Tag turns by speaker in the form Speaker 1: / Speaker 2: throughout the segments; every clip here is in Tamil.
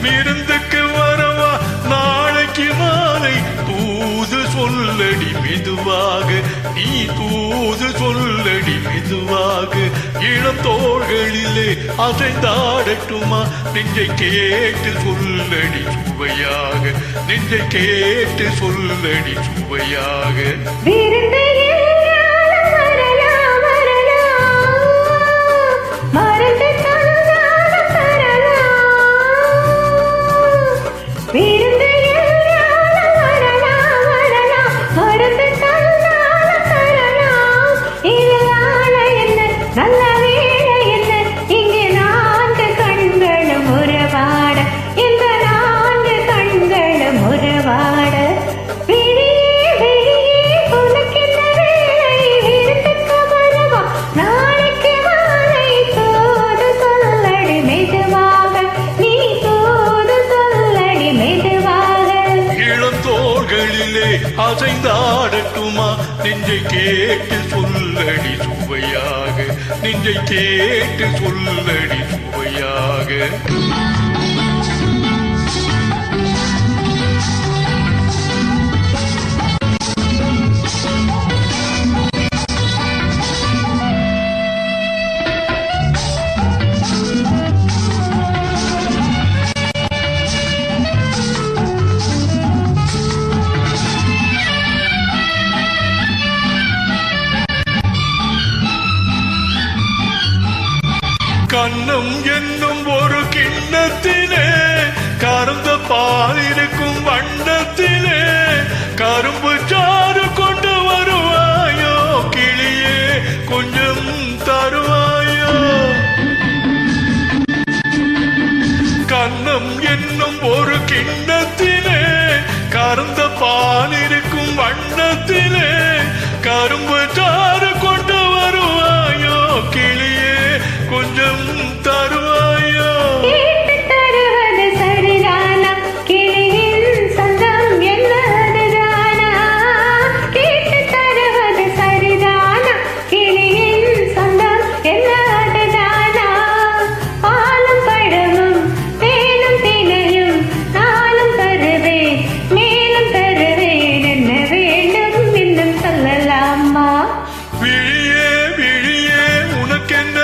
Speaker 1: விருந்துக்கு வரவா நாளைக்கு மாலை தூது சொல்லடி மெதுவாக நீ தூது சொல்லடி மெதுவாக இளம் தோள்களிலே அசைந்தாடட்டுமா நெஞ்சை கேட்டு சொல்லடி சுவையாக நெஞ்சை கேட்டு சொல்லடி சுவையாக அசைந்தாடட்டுமா நெஞ்சை கேட்டு சொல்லடி சுவையாக நெஞ்சை கேட்டு சொல்லடி சுவையாக கண்ணம் என்னும் ஒரு கிண்ணத்திலே கறந்த பால் இருக்கும் வண்ணத்திலே கரும்பு சாறு கொண்டு வருவாயோ கிளியே கொஞ்சம் தருவாயோ கண்ணம் என்னும் ஒரு கிண்ணத்திலே கறந்த பால் இருக்கும் வண்ணத்திலே கரும்பு சாறு கொண்டு வருவாயோ கிளியே கொஞ்சம் தருவாயோ
Speaker 2: தருவது சரிதானா கிளியின் சொந்தம் என்னதுதானா கேட்டு தருவது சரிதானா கிளியின் சொந்தம் என்னதுதானா பாலும் பழமும் தேனும் தினையும் நாளும் தருவேன் மேலும் தருவேன் என்ன வேண்டும் இன்னும் சொல்லலாமா
Speaker 1: விழியே விழியே உனக்கென்ன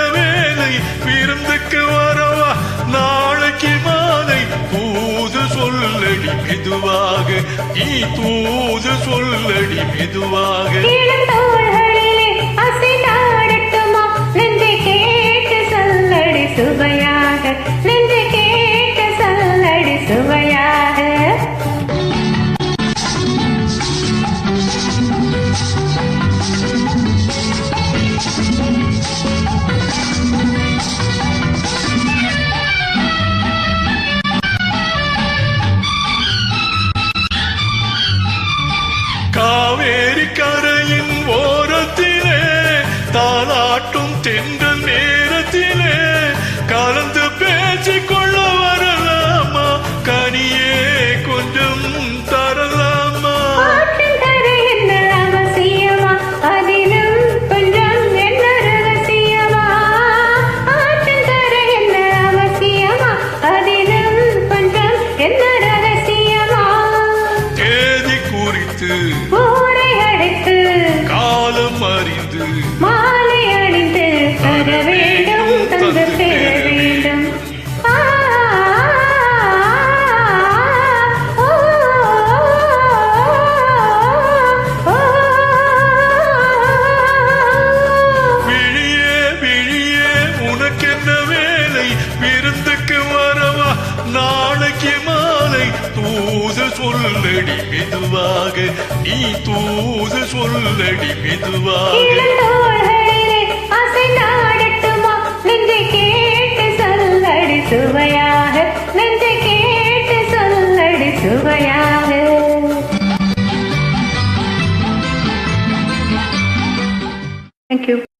Speaker 1: விருந்துக்கு வரவா நாளைக்கு மாலை தூது சொல்லடி மெதுவாக நீ தூது சொல்லடி மெதுவாக
Speaker 2: நெஞ்சை கேட்டு சொல்லடி சுவையாக நெஞ்சை கேட்டு சொல்லடி சுவையாக
Speaker 1: காவேரி கரையின் ஓரத்திலே தாலாட்டும் தென்றல் நேரத்திலே கலந்து பேசிக்கொள்ள வரலாமா கனியே கொஞ்சம் தரலாமா
Speaker 2: ஊரை அழைத்து
Speaker 1: காலம் அறிந்து
Speaker 2: மாலை அணிந்து தர வேண்டும் தந்து பெற வேண்டும்
Speaker 1: விழியே விழியே உனக்கென்ன வேலை விருந்துக்கு வரவா நாளைக்கு மாலை தூது சொல்லடி மெதுவாக நீ தூது சொல்லடி மெதுவாக
Speaker 2: நெஞ்சை கேட்டு சொல்லடி சுவையாக நெஞ்சை கேட்டு சொல்லடி சுவையாக Thank you.